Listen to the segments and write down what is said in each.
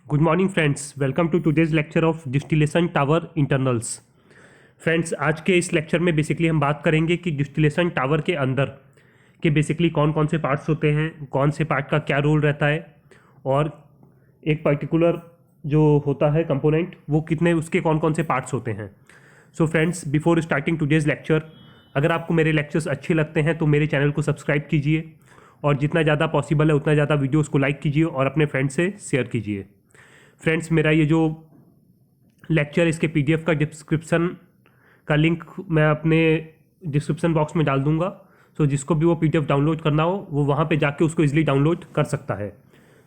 Good morning friends, welcome to today's lecture of distillation tower internals. Friends, आज के इस lecture में basically हम बात करेंगे कि डिस्टिलेशन टावर के अंदर के बेसिकली कौन कौन से पार्ट्स होते हैं, कौन से पार्ट का क्या रोल रहता है और एक पर्टिकुलर जो होता है कंपोनेंट वो कितने उसके कौन कौन से पार्ट्स होते हैं। So friends, before starting today's lecture, अगर आपको मेरे लेक्चर्स अच्छे लगते हैं तो मेरे चैनल को सब्सक्राइब कीजिए और जितना ज़्यादा पॉसिबल है उतना ज़्यादा वीडियोज़ को लाइक कीजिए और अपने फ्रेंड्स से शेयर कीजिए। फ्रेंड्स, मेरा ये जो लेक्चर इसके पीडीएफ का डिस्क्रिप्शन का लिंक मैं अपने डिस्क्रिप्शन बॉक्स में डाल दूंगा। सो जिसको भी वो पीडीएफ डाउनलोड करना हो वो वहाँ पे जाके उसको इजीली डाउनलोड कर सकता है।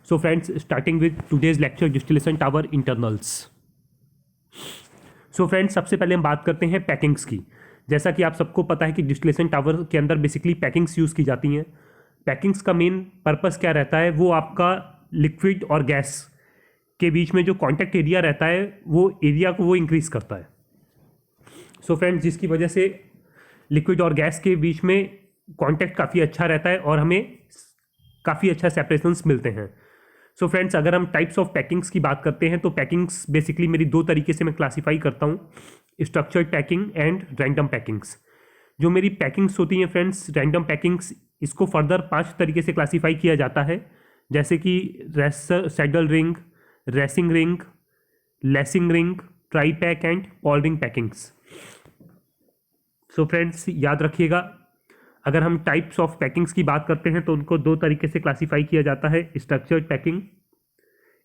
So friends, starting with today's lecture distillation tower internals. So friends, सबसे पहले हम बात करते हैं पैकिंग्स की। जैसा कि आप सबको पता है कि डिस्टिलेशन टावर के अंदर बेसिकली पैकिंग्स यूज़ की जाती हैं। पैकिंग्स का मेन पर्पस क्या रहता है, वो आपका लिक्विड और गैस के बीच में जो कांटेक्ट एरिया रहता है वो एरिया को वो इंक्रीज़ करता है। सो फ्रेंड्स, जिसकी वजह से लिक्विड और गैस के बीच में कांटेक्ट काफ़ी अच्छा रहता है और हमें काफ़ी अच्छा सेपरेशंस मिलते हैं। सो फ्रेंड्स, अगर हम टाइप्स ऑफ पैकिंग्स की बात करते हैं तो पैकिंग्स बेसिकली मेरी दो तरीके से मैं क्लासीफाई करता हूँ, structured packing and random packings. जो मेरी पैकिंग्स होती हैं फ्रेंड्स, रैंडम पैकिंग्स, इसको फर्दर 5 तरीके से क्लासीफाई किया जाता है, जैसे कि saddle ring, racing ring, lacing ring, try pack and Paul ring packings. So friends, याद रखिएगा, अगर हम टाइप्स ऑफ पैकिंग्स की बात करते हैं तो उनको दो तरीके से क्लासीफाई किया जाता है, structured packing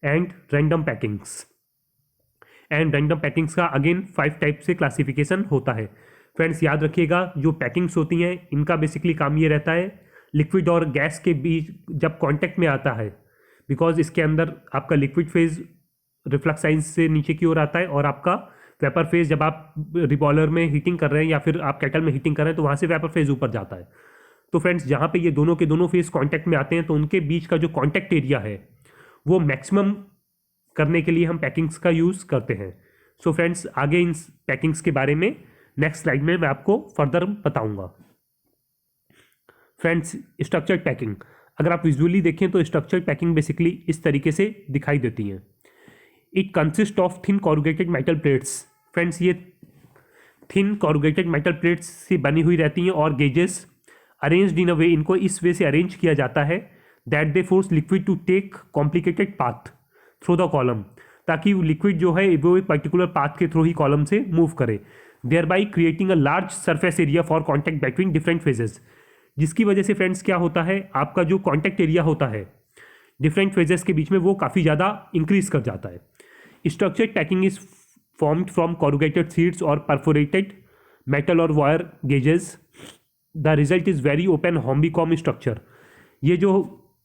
and random packings. And random packings का अगेन 5 टाइप से क्लासिफिकेशन होता है। फ्रेंड्स, याद रखिएगा, जो पैकिंग्स होती हैं इनका बेसिकली काम ये रहता है, लिक्विड और गैस के बीच जब कांटेक्ट में आता है, बिकॉज इसके अंदर आपका लिक्विड फेज रिफ्लक्साइंस से नीचे की ओर आता है और आपका वेपर फेज जब आप रिबॉयलर में हीटिंग कर रहे हैं या फिर आप केटल में हीटिंग कर रहे हैं तो वहाँ से वेपर फेज ऊपर जाता है। तो फ्रेंड्स, जहाँ पे ये दोनों के दोनों फेज कांटेक्ट में आते हैं तो उनके बीच का जो कांटेक्ट एरिया है वो मैक्सिमम करने के लिए हम पैकिंग्स का यूज़ करते हैं। सो फ्रेंड्स, आगे इन पैकिंग्स के बारे में नेक्स्ट स्लाइड में मैं आपको फर्दर बताऊँगा। फ्रेंड्स, स्ट्रक्चर्ड पैकिंग, अगर आप विजुअली देखें तो स्ट्रक्चर्ड पैकिंग बेसिकली इस तरीके से दिखाई देती हैं। It consist of thin corrugated metal plates. Friends, ये थिन कॉरुगेटेड मेटल प्लेट्स से बनी हुई रहती हैं और गेजेस अरेंज्ड इन अ वे, इनको इस वे से अरेंज किया जाता है that they force liquid to take complicated path through the column, ताकि लिक्विड जो है वो एक पर्टिकुलर पाथ के थ्रू ही कॉलम से मूव करे, thereby creating a large surface area for contact between different phases. जिसकी वजह से फ्रेंड्स क्या होता है, आपका जो कॉन्टैक्ट एरिया होता है डिफरेंट फेजेस के बीच में वो काफ़ी ज़्यादा इंक्रीज कर जाता है। Structured packing is formed from corrugated sheets और परफोरेटेड मेटल और wire gauges. The result is very open honeycomb structure. ये जो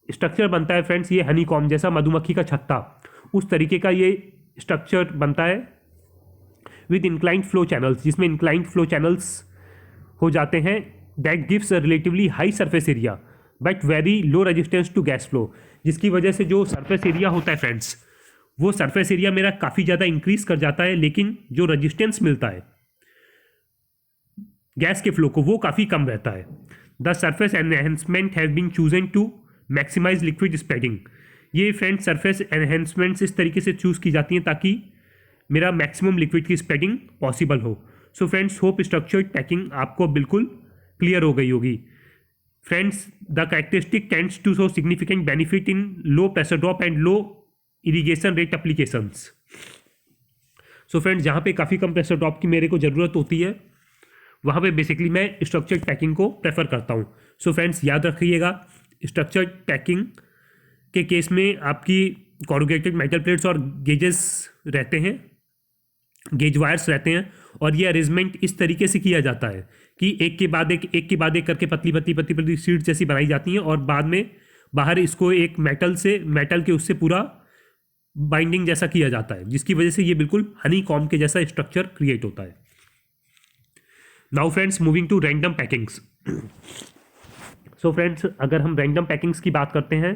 स्ट्रक्चर बनता है फ्रेंड्स, ये हनीकॉम जैसा मधुमक्खी का छत्ता उस तरीके का ये स्ट्रक्चर बनता है विद इंक्लाइंड फ्लो चैनल्स, जिसमें इंक्लाइंड फ्लो चैनल्स हो जाते हैं। That gives a relatively high surface area but very low resistance to gas flow. जिसकी वजह से जो सरफेस एरिया होता है फ्रेंड्स, वो सरफेस एरिया मेरा काफ़ी ज़्यादा इंक्रीज कर जाता है, लेकिन जो रेजिस्टेंस मिलता है गैस के फ्लो को वो काफ़ी कम रहता है। The surface enhancement have been chosen to maximise liquid spreading. ये फ्रेंड्स सरफेस एनहेंसमेंट्स इस तरीके से चूज़ की जाती हैं ताकि मेरा मैक्सिमम लिक्विड की स्प्रेडिंग पॉसिबल हो। So friends, hope structured packing आपको बिल्कुल क्लियर हो गई होगी। Friends, the characteristic tends to show significant benefit in low pressure drop and low irrigation rate applications. So friends, जहाँ पे काफ़ी कम प्रेशर ड्रॉप की मेरे को ज़रूरत होती है वहाँ पे बेसिकली मैं स्ट्रक्चर्ड पैकिंग को प्रेफर करता हूँ। सो फ्रेंड्स, याद रखिएगा, स्ट्रक्चर्ड पैकिंग के केस में आपकी कॉरुगेटेड मेटल प्लेट्स और गेजेस रहते हैं, गेज वायर्स रहते हैं, और ये अरेंजमेंट इस तरीके से किया जाता है कि एक के बाद एक करके पतली पतली पतली पतली शीट जैसी बनाई जाती हैं और बाद में बाहर इसको एक मेटल के उससे पूरा बाइंडिंग जैसा किया जाता है, जिसकी वजह से ये बिल्कुल हनी कॉम के जैसा स्ट्रक्चर क्रिएट होता है। Now friends, moving to random packings. So friends, अगर हम रैंडम पैकिंग्स की बात करते हैं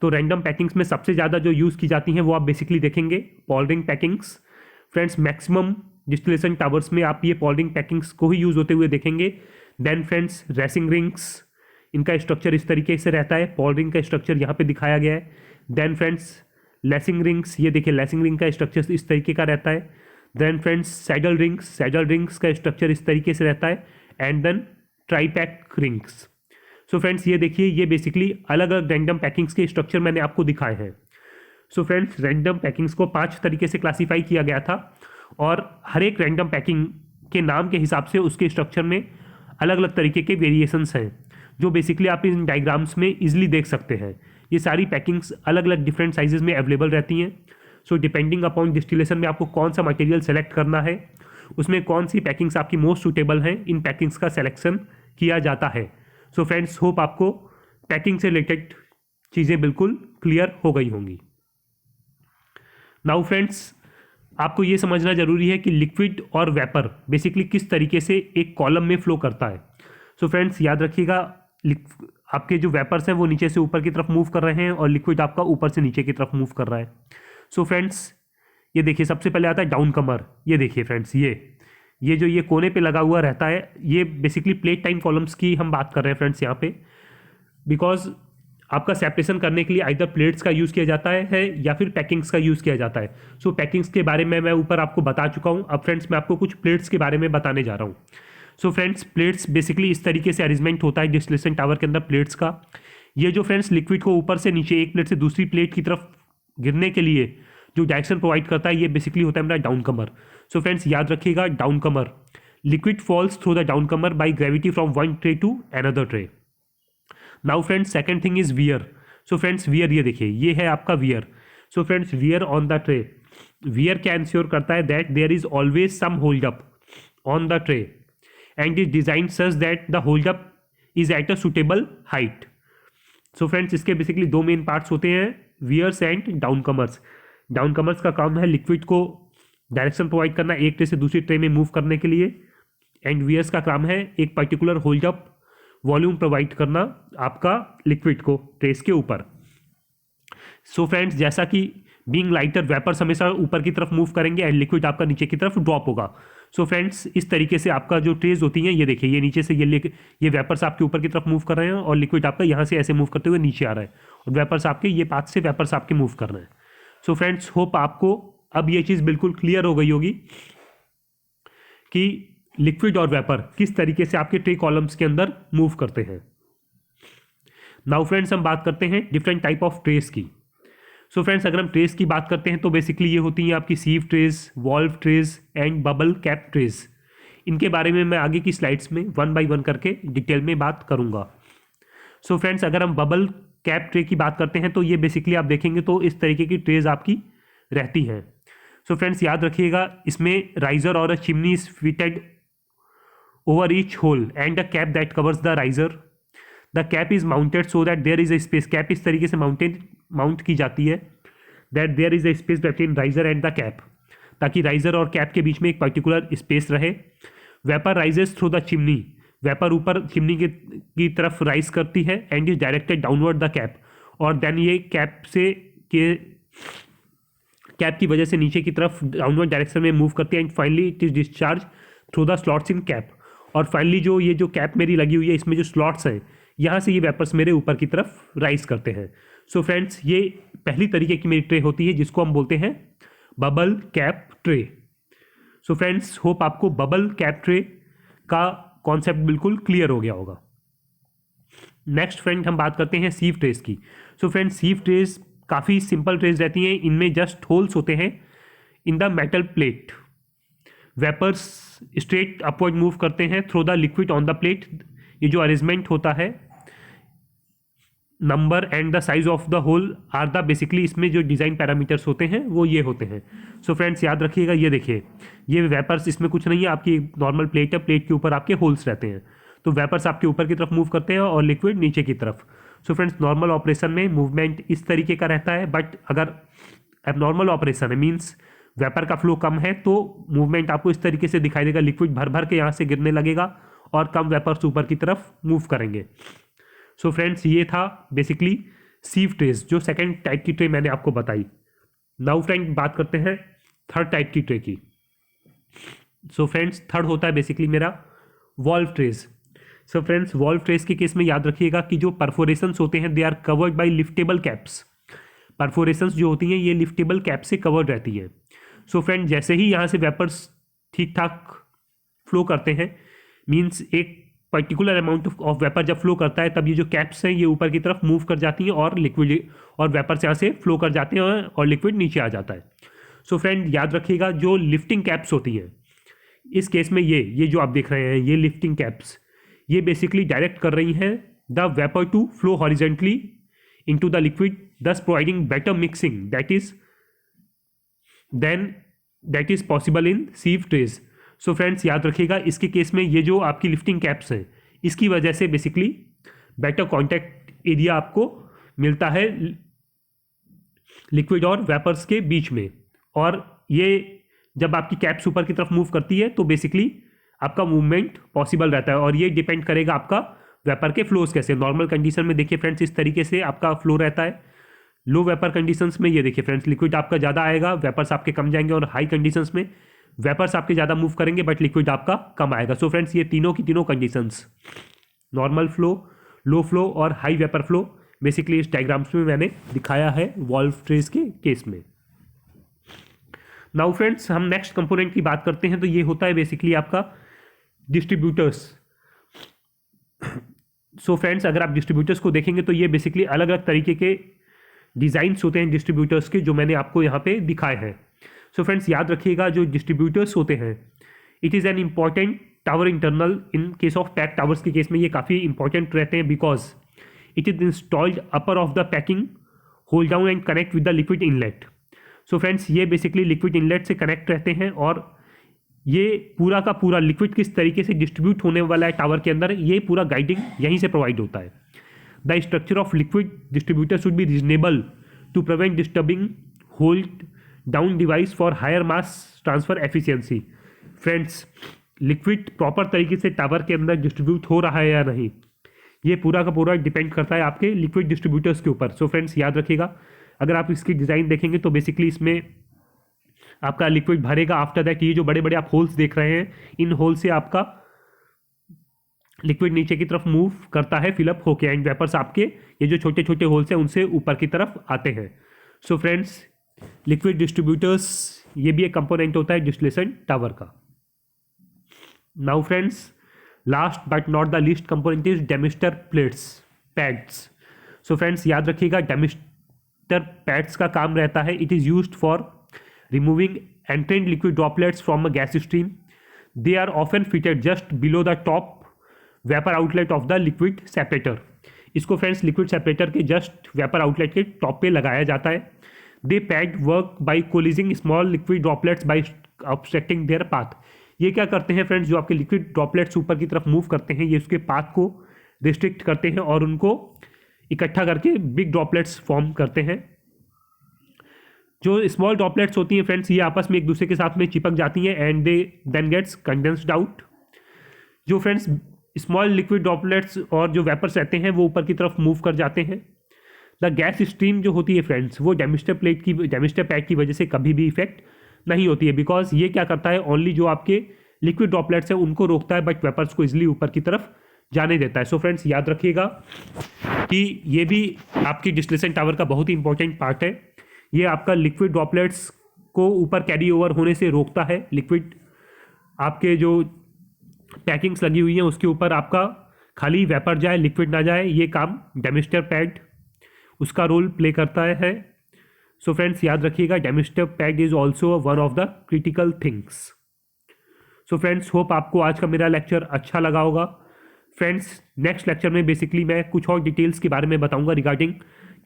तो रैंडम पैकिंग्स में सबसे ज़्यादा जो यूज़ की जाती हैं वो आप बेसिकली देखेंगे Paul ring packings. Friends, maximum distillation towers में आप ये पॉल रिंग पैकिंग्स को ही यूज़ होते हुए देखेंगे। देन फ्रेंड्स, रेसिंग रिंग्स, इनका स्ट्रक्चर इस तरीके से रहता है, पॉल रिंग का स्ट्रक्चर यहाँ पे दिखाया गया है। देन फ्रेंड्स, लेसिंग रिंग्स, ये देखिए लेसिंग रिंग का स्ट्रक्चर इस तरीके का रहता है। देन फ्रेंड्स सैडल रिंग्स का स्ट्रक्चर इस तरीके से रहता है। And then tripack rings. So friends ये देखिए, ये बेसिकली अलग अलग रैंडम पैकिंग्स के स्ट्रक्चर मैंने आपको दिखाए हैं। सो फ्रेंड्स रैंडम पैकिंग्स को 5 तरीके से क्लासीफाई किया गया था और हर एक रैंडम पैकिंग के नाम के हिसाब से उसके स्ट्रक्चर में अलग अलग तरीके के वेरिएशंस हैं, जो बेसिकली आप इन डायग्राम्स में इजीली देख सकते हैं। ये सारी पैकिंग्स अलग अलग डिफरेंट साइजेस में अवेलेबल रहती हैं। सो डिपेंडिंग अपॉन डिस्टिलेशन में आपको कौन सा मटेरियल सेलेक्ट करना है, उसमें कौन सी पैकिंग्स आपकी मोस्ट सूटेबल हैं, इन पैकिंग्स का सिलेक्शन किया जाता है। सो फ्रेंड्स होप आपको पैकिंग से रिलेटेड चीज़ें बिल्कुल क्लियर हो गई होंगी। नाउ फ्रेंड्स आपको ये समझना जरूरी है कि लिक्विड और वेपर बेसिकली किस तरीके से एक कॉलम में फ्लो करता है। सो फ्रेंड्स याद रखिएगा, आपके जो वेपर्स हैं वो नीचे से ऊपर की तरफ मूव कर रहे हैं और लिक्विड आपका ऊपर से नीचे की तरफ मूव कर रहा है। सो फ्रेंड्स ये देखिए, सबसे पहले आता है डाउन कमर। ये देखिए फ्रेंड्स, ये जो ये कोने पे लगा हुआ रहता है, ये बेसिकली प्लेट टाइम कॉलम्स की हम बात कर रहे हैं फ्रेंड्स यहाँ पे। बिकॉज आपका सेपरेशन करने के लिए आइदर प्लेट्स का यूज़ किया जाता है या फिर पैकिंग्स का यूज़ किया जाता है। सो पैकिंग्स के बारे में मैं ऊपर आपको बता चुका हूँ। अब फ्रेंड्स मैं आपको कुछ प्लेट्स के बारे में बताने जा रहा हूँ। सो फ्रेंड्स प्लेट्स बेसिकली इस तरीके से अरेंजमेंट होता है डिस्टिलेशन टावर के अंदर प्लेट्स का। ये जो फ्रेंड्स लिक्विड को ऊपर से नीचे एक प्लेट से दूसरी प्लेट की तरफ गिरने के लिए जो डायरेक्शन प्रोवाइड करता है, ये बेसिकली होता है मेरा डाउन कमर। सो फ्रेंड्स याद रखिएगा, downcomer, liquid falls through the downcomer by gravity from one tray to another tray. Now friends second thing is weir. So friends weir, ये देखिए ये है आपका weir. So friends weir on the tray, weir क्या ensure करता है that there is always some hold up on the tray and is design such that the hold up is at a suitable height. So friends इसके basically दो main parts होते हैं, weirs and downcomers. Downcomers का काम है liquid को direction provide करना एक ट्रे से दूसरी ट्रे में मूव करने के लिए, एंड वियर्स का काम है एक particular hold up volume provide करना आपका लिक्विड को ट्रेस के ऊपर। सो फ्रेंड्स जैसा कि बीइंग लाइटर वेपर्स हमेशा ऊपर की तरफ मूव करेंगे एंड लिक्विड आपका नीचे की तरफ ड्रॉप होगा। सो फ्रेंड्स इस तरीके से आपका जो ट्रेज होती हैं, ये देखिए ये नीचे से ये वेपर्स आपके ऊपर की तरफ मूव कर रहे हैं और लिक्विड आपका यहाँ से ऐसे मूव करते हुए नीचे आ रहा है और वेपर्स आपके ये पाथ से वेपर्स आपके मूव कर रहे हैं। सो फ्रेंड्स होप आपको अब ये चीज़ बिल्कुल क्लियर हो गई होगी कि लिक्विड और वेपर किस तरीके से आपके ट्रे कॉलम्स के अंदर मूव करते हैं। नाउ फ्रेंड्स हम बात करते हैं डिफरेंट टाइप ऑफ ट्रेस की। सो फ्रेंड्स अगर हम ट्रेस की बात करते हैं तो बेसिकली ये होती हैं आपकी sieve trays, valve trays and bubble cap trays. इनके बारे में मैं आगे की स्लाइड्स में 1 बाय 1 करके डिटेल में बात करूंगा। सो फ्रेंड्स अगर हम बबल कैप ट्रे की बात करते हैं तो ये बेसिकली आप देखेंगे तो इस तरीके की ट्रेज आपकी रहती हैं। सो फ्रेंड्स याद रखिएगा, इसमें राइजर और a chimney is fitted over each hole and a cap that covers the riser. The cap is mounted so that there is a space. Cap इस तरीके से माउंट की जाती है that there is a space between riser and the cap, ताकि riser और cap के बीच में एक पर्टिकुलर स्पेस रहे। Vapour rises through the chimney. Vapour ऊपर चिमनी की तरफ राइज करती है and is directed downward the cap, और देन ये कैप की वजह से नीचे की तरफ डाउनवर्ड डायरेक्शन में मूव करती है and finally it is discharge through the slots in cap. और फाइनली जो कैप मेरी लगी हुई है, इसमें जो स्लॉट्स हैं, यहाँ से ये वेपर्स मेरे ऊपर की तरफ राइज करते हैं। सो फ्रेंड्स ये पहली तरीके की मेरी ट्रे होती है जिसको हम बोलते हैं बबल कैप ट्रे। सो फ्रेंड्स होप आपको बबल कैप ट्रे का कॉन्सेप्ट बिल्कुल क्लियर हो गया होगा। नेक्स्ट फ्रेंड हम बात करते हैं सीव ट्रेस की। सो फ्रेंड्स सीव ट्रेस काफ़ी सिंपल ट्रेस रहती हैं, इनमें जस्ट होल्स होते हैं in the metal plate. Vapours straight upward move करते हैं through the liquid on the plate. ये जो अरेंजमेंट होता है, number and the size of the hole are the basically इसमें जो डिज़ाइन पैरामीटर्स होते हैं वो ये होते हैं। सो फ्रेंड्स याद रखिएगा, ये देखिए ये वेपर्स, इसमें कुछ नहीं है, आपकी नॉर्मल प्लेट है, प्लेट के ऊपर आपके होल्स रहते हैं, तो वेपर्स आपके ऊपर की तरफ मूव करते हैं और लिक्विड नीचे की तरफ। सो फ्रेंड्स नॉर्मल ऑपरेशन में मूवमेंट इस तरीके का रहता है, बट अगर एबनॉर्मल ऑपरेशन है मीन्स वेपर का फ्लो कम है तो मूवमेंट आपको इस तरीके से दिखाई देगा, लिक्विड भर भर के यहाँ से गिरने लगेगा और कम वेपर्स ऊपर की तरफ मूव करेंगे। सो फ्रेंड्स ये था बेसिकली सीव ट्रेस, जो सेकेंड टाइप की ट्रे मैंने आपको बताई। नाउ फ्रेंड बात करते हैं थर्ड टाइप की ट्रे की। सो फ्रेंड्स थर्ड होता है बेसिकली मेरा valve trays. So friends valve trays के केस में याद रखिएगा कि जो परफोरेशंस होते हैं they are covered by liftable caps. Perforations जो होती हैं ये लिफ्टेबल कैप से कवर्ड रहती हैं। सो फ्रेंड, जैसे ही यहाँ से वेपर्स ठीक ठाक फ्लो करते हैं, मीन्स एक पर्टिकुलर अमाउंट ऑफ वेपर जब फ्लो करता है, तब ये जो कैप्स हैं ये ऊपर की तरफ मूव कर जाती हैं और लिक्विड और वेपर्स यहाँ से फ्लो कर जाते हैं और लिक्विड नीचे आ जाता है। सो फ्रेंड, याद रखिएगा जो लिफ्टिंग कैप्स होती हैं, इस केस में ये जो आप देख रहे हैं ये लिफ्टिंग कैप्स, ये बेसिकली डायरेक्ट कर रही हैं the vapour to flow horizontally into the liquid, thus providing better mixing that is possible in sieve trays. So friends, याद रखिएगा इसके केस में ये जो आपकी लिफ्टिंग कैप्स हैं, इसकी वजह से बेसिकली बेटर कॉन्टैक्ट एरिया आपको मिलता है लिक्विड और वेपर्स के बीच में, और ये जब आपकी कैप्स ऊपर की तरफ मूव करती है तो बेसिकली आपका मूवमेंट पॉसिबल रहता है, और ये डिपेंड करेगा आपका वेपर के फ्लोज कैसे। नॉर्मल कंडीशन में देखिए फ्रेंड्स इस तरीके से आपका फ्लो रहता है। लो वेपर कंडीशंस में ये देखिए फ्रेंड्स लिक्विड आपका ज़्यादा आएगा, वेपर्स आपके कम जाएंगे, और हाई कंडीशंस में वेपर्स आपके ज़्यादा मूव करेंगे बट लिक्विड आपका कम आएगा। सो फ्रेंड्स, ये तीनों की तीनों conditions, normal flow, low flow और हाई वेपर फ्लो, बेसिकली इस डायग्राम्स में मैंने दिखाया है वॉल्व ट्रेस के केस में। नाउ फ्रेंड्स, हम नेक्स्ट कंपोनेंट की बात करते हैं, तो ये होता है बेसिकली आपका डिस्ट्रीब्यूटर्स। सो फ्रेंड्स, अगर आप डिस्ट्रीब्यूटर्स को देखेंगे तो ये बेसिकली अलग अलग तरीके के डिज़ाइंस होते हैं डिस्ट्रीब्यूटर्स के, जो मैंने आपको यहाँ पे दिखाए हैं। सो फ्रेंड्स, याद रखिएगा जो डिस्ट्रीब्यूटर्स होते हैं, it is an important tower internal. In case of pack towers के केस में ये काफ़ी इंपॉर्टेंट रहते हैं, because it is installed upper of the packing, hold down and connect with the liquid inlet. So friends, ये basically liquid inlet से connect रहते हैं, और ये पूरा का पूरा लिक्विड किस तरीके से डिस्ट्रीब्यूट होने वाला है टावर के अंदर, ये पूरा गाइडिंग यहीं से प्रोवाइड होता है। The structure of liquid distributor should be reasonable to prevent disturbing hold down device for higher mass transfer efficiency. Friends, liquid proper तरीके से टावर के अंदर डिस्ट्रीब्यूट हो रहा है या नहीं, ये पूरा का पूरा डिपेंड करता है आपके लिक्विड डिस्ट्रीब्यूटर्स के ऊपर। सो फ्रेंड्स, याद रखिएगा, अगर आप इसकी डिज़ाइन देखेंगे तो बेसिकली इसमें आपका लिक्विड भरेगा, आफ्टर दैट ये जो बड़े बड़े आप होल्स देख रहे हैं, इन होल से आपका लिक्विड नीचे की तरफ मूव करता है फिलअप होके, एंड वेपर्स आपके ये जो छोटे छोटे होल्स हैं उनसे ऊपर की तरफ आते हैं। सो फ्रेंड्स, लिक्विड डिस्ट्रीब्यूटर्स ये भी एक कंपोनेंट होता है डिस्टिलेशन टावर का। Now friends, last but not the least component is demister plates, pads. So friends, याद रखिएगा डेमिस्टर पैड्स का काम रहता है, it is used for removing entrant liquid droplets from a gas stream. They are often fitted just below the top vapor outlet of the liquid separator. इसको friends liquid separator के just vapour outlet के top पे लगाया जाता है। They pad work by coalescing small liquid droplets by obstructing their path. ये क्या करते हैं फ्रेंड्स, जो आपके लिक्विड ड्रॉपलेट्स ऊपर की तरफ मूव करते हैं, ये उसके पाथ को रिस्ट्रिक्ट करते हैं और उनको इकट्ठा करके बिग ड्रॉपलेट्स फॉर्म करते हैं। जो स्मॉल ड्रॉपलेट्स होती हैं फ्रेंड्स, ये आपस में एक दूसरे के साथ में चिपक जाती हैं and they then gets condensed out. जो फ्रेंड्स स्मॉल लिक्विड ड्रॉपलेट्स और जो वेपर्स रहते हैं वो ऊपर की तरफ मूव कर जाते हैं। द गैस स्ट्रीम जो होती है फ्रेंड्स, वो डेमिस्टर पैड की वजह से कभी भी इफेक्ट नहीं होती है, बिकॉज ये क्या करता है, ओनली जो आपके लिक्विड ड्रॉपलेट्स हैं उनको रोकता है, बट वेपर्स को इजिली ऊपर की तरफ जाने देता है। सो फ्रेंड्स, याद रखिएगा कि ये भी आपकी डिस्टिलेशन टावर का बहुत ही इंपॉर्टेंट पार्ट है। ये आपका लिक्विड ड्रॉपलेट्स को ऊपर कैरी ओवर होने से रोकता है। लिक्विड आपके जो पैकिंग्स लगी हुई हैं उसके ऊपर आपका खाली वेपर जाए, लिक्विड ना जाए, ये काम डेमिस्टर पैड उसका रोल प्ले करता है। सो फ्रेंड्स, याद रखिएगा demister pad is also one of the critical things. So friends, hope आपको आज का मेरा लेक्चर अच्छा लगा होगा। फ्रेंड्स, नेक्स्ट लेक्चर में बेसिकली मैं कुछ और डिटेल्स के बारे में बताऊंगा रिगार्डिंग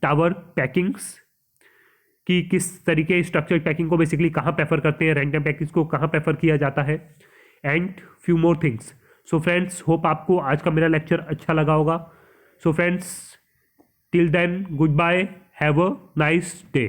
टावर पैकिंग्स, कि किस तरीके स्ट्रक्चर्ड पैकिंग को बेसिकली कहाँ प्रेफर करते हैं, रैंडम पैकिंग्स को कहाँ प्रेफर किया जाता है, and few more things. So friends, hope आपको आज का मेरा लेक्चर अच्छा लगा होगा। So friends, till then goodbye, have a nice day.